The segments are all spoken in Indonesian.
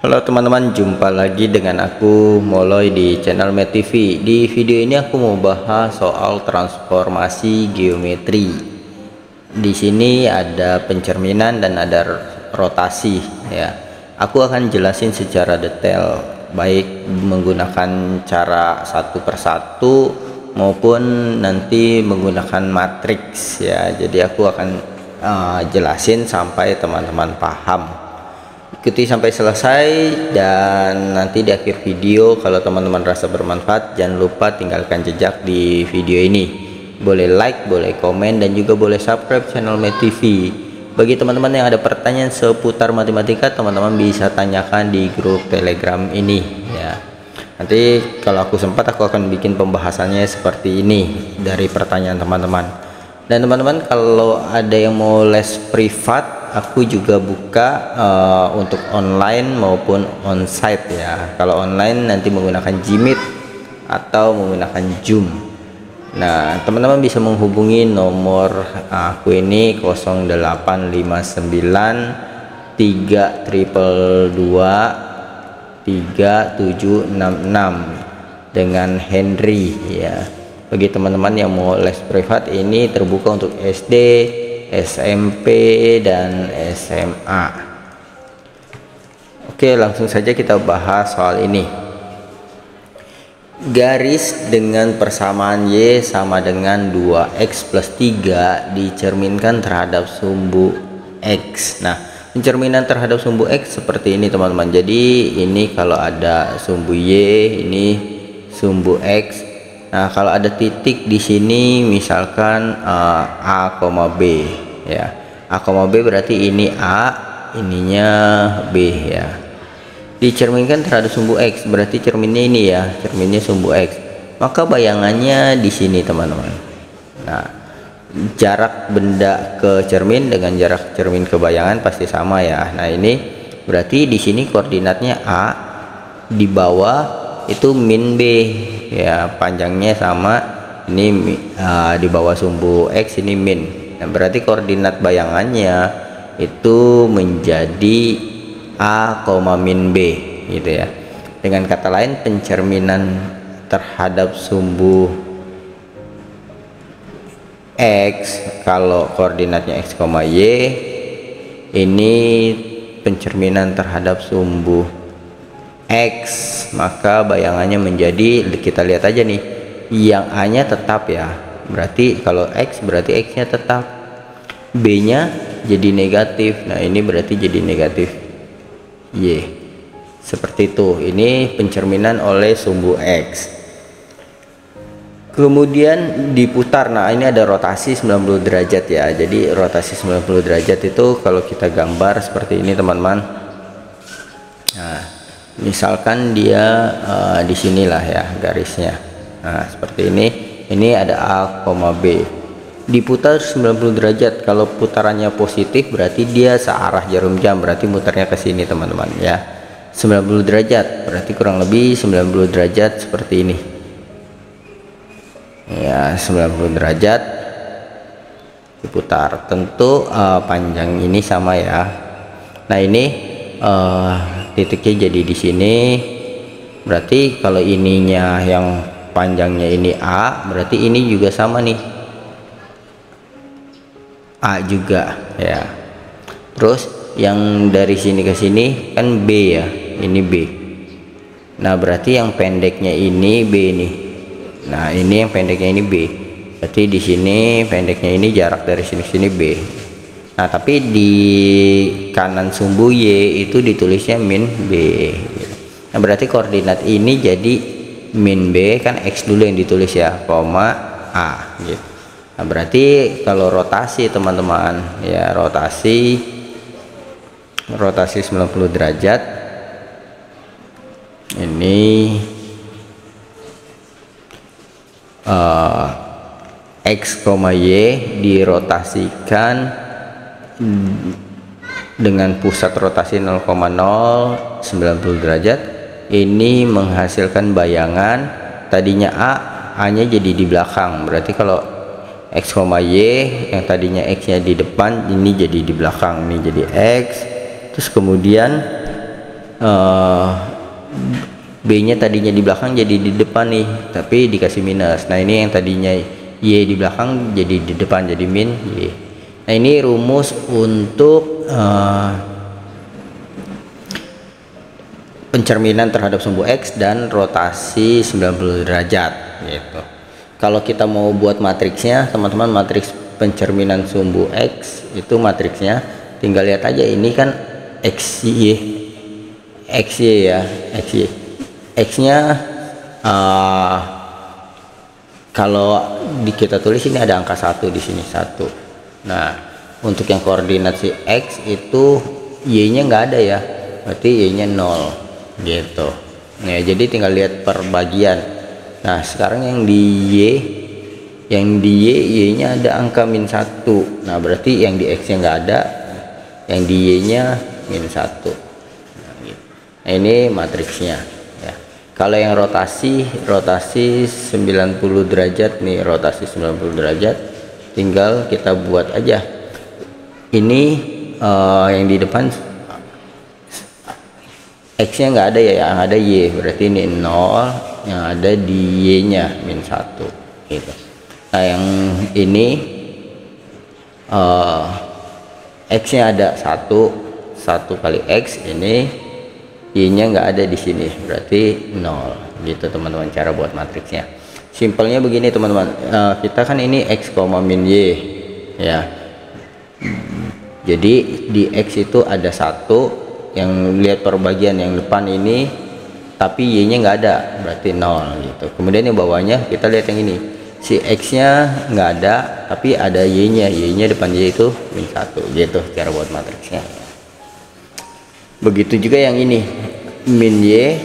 Halo teman-teman, jumpa lagi dengan aku Moloy di channel Med TV. Di video ini aku mau bahas soal transformasi geometri. Di sini ada pencerminan dan ada rotasi ya. Aku akan jelasin secara detail, baik menggunakan cara satu persatu maupun nanti menggunakan matriks ya. Jadi aku akan jelasin sampai teman-teman paham. Ikuti sampai selesai, dan nanti di akhir video kalau teman-teman rasa bermanfaat, jangan lupa tinggalkan jejak di video ini. Boleh like, boleh komen, dan juga boleh subscribe channel Med TV. Bagi teman-teman yang ada pertanyaan seputar matematika, teman-teman bisa tanyakan di grup Telegram ini ya. Nanti kalau aku sempat, aku akan bikin pembahasannya seperti ini dari pertanyaan teman-teman. Dan teman-teman kalau ada yang mau les privat, aku juga buka untuk online maupun onsite ya. Kalau online nanti menggunakan Gmeet atau menggunakan Zoom. Nah, teman-teman bisa menghubungi nomor aku ini 0859 3222 3766 dengan Henry ya. Bagi teman-teman yang mau les privat, ini terbuka untuk SD, SMP, dan SMA. Oke, langsung saja kita bahas soal ini. Garis dengan persamaan Y sama dengan 2X plus 3 dicerminkan terhadap sumbu X. Nah, pencerminan terhadap sumbu X seperti ini teman-teman. Jadi ini kalau ada sumbu Y, ini sumbu X. Nah, kalau ada titik di sini misalkan A, B ya. A, B berarti ini A, ininya B ya. Dicerminkan terhadap sumbu X, berarti cerminnya ini ya, cerminnya sumbu X. Maka bayangannya di sini teman-teman. Nah, jarak benda ke cermin dengan jarak cermin ke bayangan pasti sama ya. Nah, ini berarti di sini koordinatnya A, di bawah itu min B ya, panjangnya sama, ini di bawah sumbu X, ini min. Nah, berarti koordinat bayangannya itu menjadi A, min B gitu ya. Dengan kata lain, pencerminan terhadap sumbu X kalau koordinatnya X, Y, ini pencerminan terhadap sumbu X, maka bayangannya menjadi, kita lihat aja nih, yang A nya tetap ya, berarti kalau X berarti X nya tetap, B nya jadi negatif. Nah, ini berarti jadi negatif Y, seperti itu. Ini pencerminan oleh sumbu X. Kemudian diputar. Nah, ini ada rotasi 90 derajat ya. Jadi rotasi 90 derajat itu kalau kita gambar seperti ini teman-teman. Nah, misalkan dia di sinilah ya garisnya. Nah, seperti ini. Ini ada A, B. Diputar 90 derajat. Kalau putarannya positif berarti dia searah jarum jam, berarti muternya ke sini teman-teman ya. 90 derajat berarti kurang lebih 90 derajat seperti ini. Ya, 90 derajat diputar. Tentu panjang ini sama ya. Nah, ini titiknya jadi di sini, berarti kalau ininya yang panjangnya ini A, berarti ini juga sama nih, A juga ya. Terus yang dari sini ke sini kan B ya, ini B. Nah, berarti yang pendeknya ini B nih. Nah, ini yang pendeknya ini B, berarti di sini pendeknya ini jarak dari sini ke sini B. Nah, tapi di kanan sumbu Y itu ditulisnya min B. Nah, berarti koordinat ini jadi min B, kan X dulu yang ditulis ya, koma A gitu. Nah, berarti kalau rotasi teman-teman ya, rotasi 90 derajat ini X, Y dirotasikan dengan pusat rotasi 0,090 derajat. Ini menghasilkan bayangan, tadinya A nya jadi di belakang, berarti kalau X, Y yang tadinya X nya di depan, ini jadi di belakang, ini jadi X. Terus kemudian eh, B-nya tadinya di belakang jadi di depan nih, tapi dikasih minus. Nah ini yang tadinya Y di belakang jadi di depan, jadi min Y. Nah ini rumus untuk pencerminan terhadap sumbu X dan rotasi 90 derajat gitu. Kalau kita mau buat matriksnya, teman-teman, matriks pencerminan sumbu X itu matriksnya tinggal lihat aja, ini kan XY ya, X-nya kalau kita tulis ini ada angka 1 di sini, 1. Nah, untuk yang koordinat si X itu Y-nya nggak ada ya, berarti Y-nya 0 gitu. Nah, jadi tinggal lihat perbagian. Nah, sekarang yang di Y-nya ada angka -1. Nah, berarti yang di X-nya nggak ada, yang di Y-nya -1. Nah, ini matriksnya ya. Kalau yang rotasi 90 derajat nih, rotasi 90 derajat tinggal kita buat aja. Ini yang di depan X-nya nggak ada ya, yang ada Y, berarti ini 0, yang ada di Y-nya -1 gitu. Nah, yang ini X-nya ada 1 kali X, ini Y-nya nggak ada di sini, berarti 0 gitu teman-teman, cara buat matriksnya. Simpelnya begini teman-teman, kita kan ini X, min Y ya. Jadi di X itu ada 1, yang lihat perbagian yang depan ini, tapi Y-nya nggak ada, berarti 0 gitu. Kemudian yang bawahnya kita lihat yang ini, si X-nya nggak ada, tapi ada Y-nya depan Y itu -1 gitu cara buat matriksnya. Begitu juga yang ini, min Y,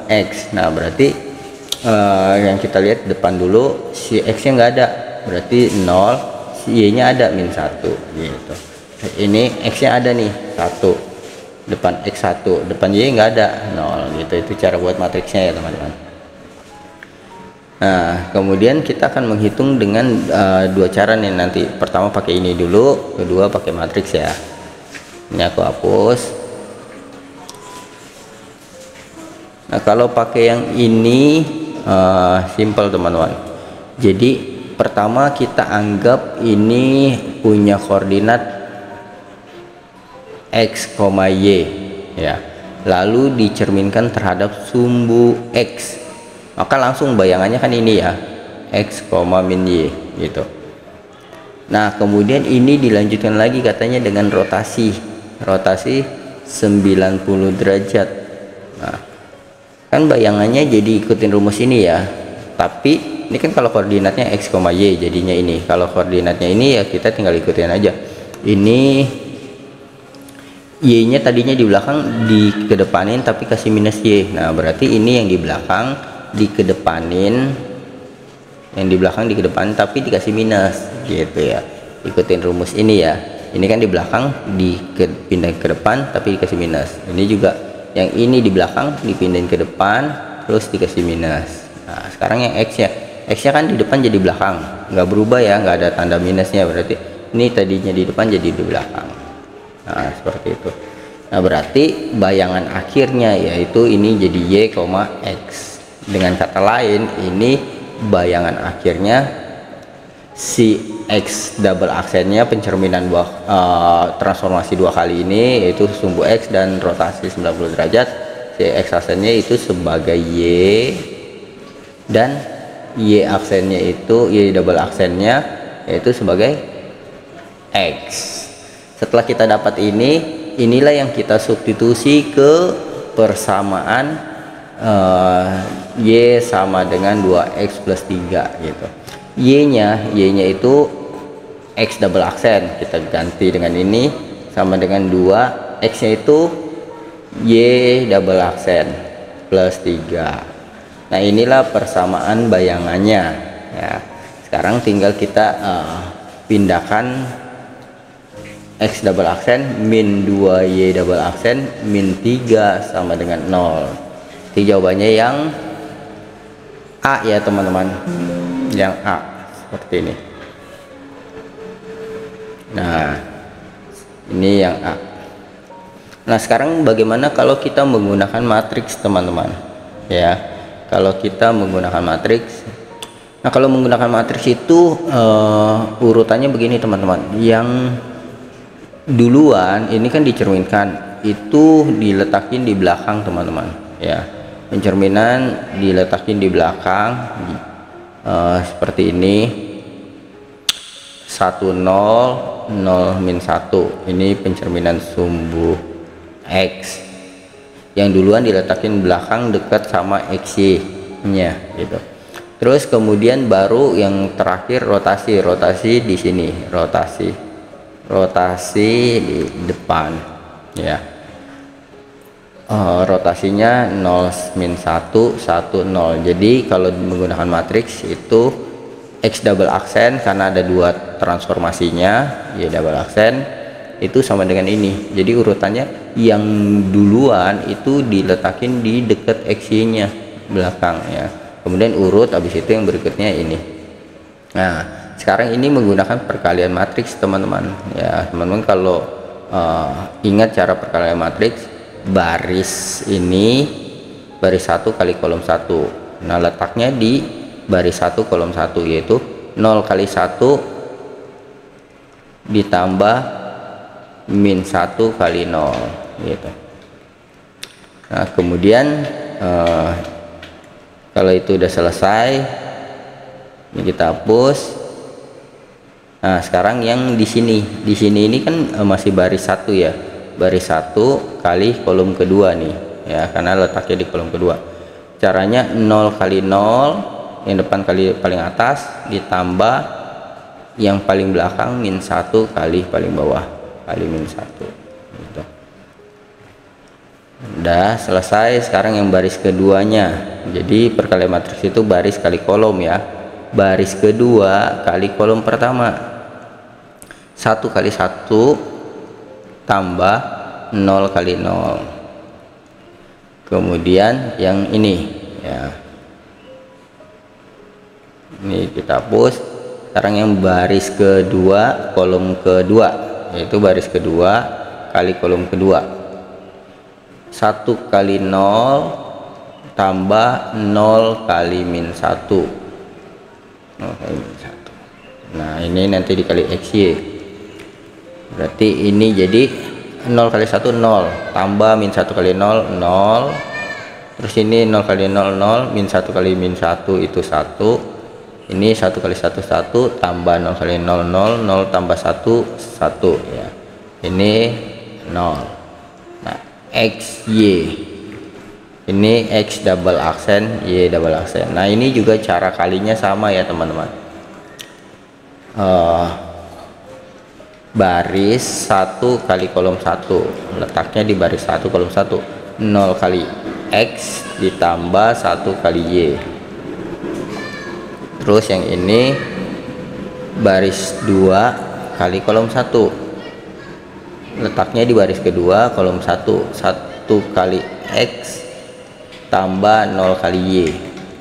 X. Nah, berarti yang kita lihat depan dulu, si X-nya nggak ada, berarti 0, si Y-nya ada -1 gitu. Ini X-nya ada nih 1, depan X1, depan Y nggak ada, 0 gitu. Itu cara buat matriksnya ya teman-teman. Nah, kemudian kita akan menghitung dengan dua cara nih nanti. Pertama pakai ini dulu, kedua pakai matriks ya. Ini aku hapus. Nah, kalau pakai yang ini simple teman-teman. Jadi pertama kita anggap ini punya koordinat X, Y ya, lalu dicerminkan terhadap sumbu X, maka langsung bayangannya kan ini ya, X, min Y gitu. Nah, kemudian ini dilanjutkan lagi katanya dengan rotasi 90 derajat. Nah, kan bayangannya jadi ikutin rumus ini ya, tapi ini kan kalau koordinatnya X, Y jadinya ini, kalau koordinatnya ini ya kita tinggal ikutin aja. Ini Y-nya tadinya di belakang dikedepanin tapi kasih minus Y. Nah, berarti ini yang di belakang dikedepanin, yang di belakang dikedepanin tapi dikasih minus gitu ya. Ikutin rumus ini ya. Ini kan di belakang dipindahin ke depan tapi dikasih minus. Ini juga yang ini di belakang dipindahin ke depan terus dikasih minus. Nah, sekarang yang X-nya kan di depan jadi belakang, nggak berubah ya, nggak ada tanda minusnya, berarti ini tadinya di depan jadi di belakang. Nah, seperti itu. Nah, berarti bayangan akhirnya yaitu ini jadi Y, X. Dengan kata lain, ini bayangan akhirnya si X double aksennya, pencerminan transformasi dua kali ini, yaitu sumbu X dan rotasi 90 derajat. Si X aksennya itu sebagai Y, dan Y aksennya itu, Y double aksennya yaitu sebagai X. Setelah kita dapat ini, inilah yang kita substitusi ke persamaan Y sama dengan 2X plus 3 gitu. Y-nya itu X double aksen, kita ganti dengan ini sama dengan 2, X-nya itu Y double aksen plus 3. Nah, inilah persamaan bayangannya ya. Sekarang tinggal kita pindahkan X double aksen min 2Y double aksen min 3 sama dengan 0. Jadi jawabannya yang A ya teman-teman, yang A seperti ini. Nah, ini yang A. Nah, sekarang bagaimana kalau kita menggunakan matriks, teman-teman? Ya, kalau kita menggunakan matriks. Nah, kalau menggunakan matriks itu urutannya begini, teman-teman. Yang duluan ini kan dicerminkan, itu diletakin di belakang, teman-teman. Ya, pencerminan diletakin di belakang seperti ini. 10 0 min 1 ini pencerminan sumbu X yang duluan diletakin belakang dekat sama XY nya gitu. Terus kemudian baru yang terakhir rotasi di sini, rotasi di depan ya. Rotasinya 0 min 1 1 0. Jadi kalau menggunakan matriks itu X double aksen, karena ada dua transformasinya, Y double aksen itu sama dengan ini. Jadi urutannya yang duluan itu diletakin di dekat XY nya belakang ya, kemudian urut habis itu yang berikutnya ini. Nah, sekarang ini menggunakan perkalian matriks, teman-teman ya. Teman-teman kalau ingat cara perkalian matriks, baris ini baris 1 kali kolom 1. Nah, letaknya di baris 1 kolom 1, yaitu 0 kali 1 ditambah min 1 kali 0 gitu. Nah, kemudian kalau itu udah selesai, ini kita hapus. Nah, sekarang yang di sini ini kan masih baris 1 ya, baris 1 kali kolom kedua nih ya, karena letaknya di kolom kedua. Caranya 0 kali 0 yang depan kali paling atas ditambah yang paling belakang min 1 kali paling bawah kali min 1 gitu. Udah selesai. Sekarang yang baris keduanya, jadi perkalian matriks itu baris kali kolom ya. Baris kedua kali kolom pertama, 1 kali 1 tambah 0 kali 0. Kemudian yang ini ya, ini kita hapus. Sekarang yang baris kedua kolom kedua, yaitu baris kedua kali kolom kedua, 1 kali 0 tambah 0 kali min 1. Nah, ini nanti dikali XY, berarti ini jadi 0 kali 1 0 tambah min 1 kali 0 0. Terus ini 0 kali 0 0, min 1 kali min 1 itu 1. Ini 1 kali 1 1 tambah 0 kali 0 0, 0 tambah 1 1 ya. Ini 0. Nah, XY ini X double aksen, Y double aksen. Nah, ini juga cara kalinya sama ya, teman-teman. Baris 1 kali kolom 1, letaknya di baris 1 kolom 1. 0 kali X ditambah 1 kali Y. Terus yang ini baris 2 kali kolom 1, letaknya di baris kedua kolom 1. 1 kali X tambah 0 kali Y.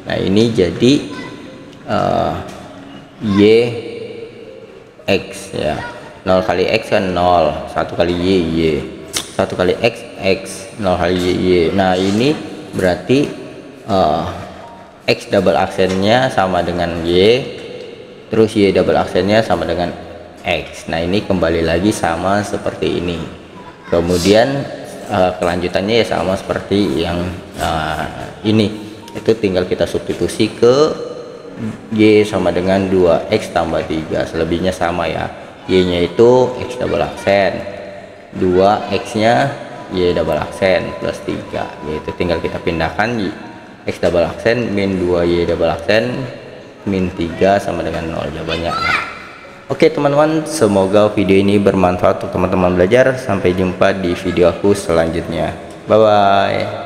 Nah, ini jadi Y X ya. 0 kali X kan 0, 1 kali Y Y, 1 kali X X, 0 kali Y Y. Nah, ini berarti X double aksennya sama dengan Y, terus Y double aksennya sama dengan X. Nah, ini kembali lagi sama seperti ini. Kemudian kelanjutannya ya sama seperti yang ini, itu tinggal kita substitusi ke Y sama dengan 2X tambah 3, selebihnya sama ya. Y nya itu X double aksen, 2X nya Y double aksen plus 3, yaitu tinggal kita pindahkan X double aksen min 2Y double aksen min 3 sama dengan 0 jawabannya. Oke, teman-teman, semoga video ini bermanfaat untuk teman-teman belajar. Sampai jumpa di video aku selanjutnya. Bye bye.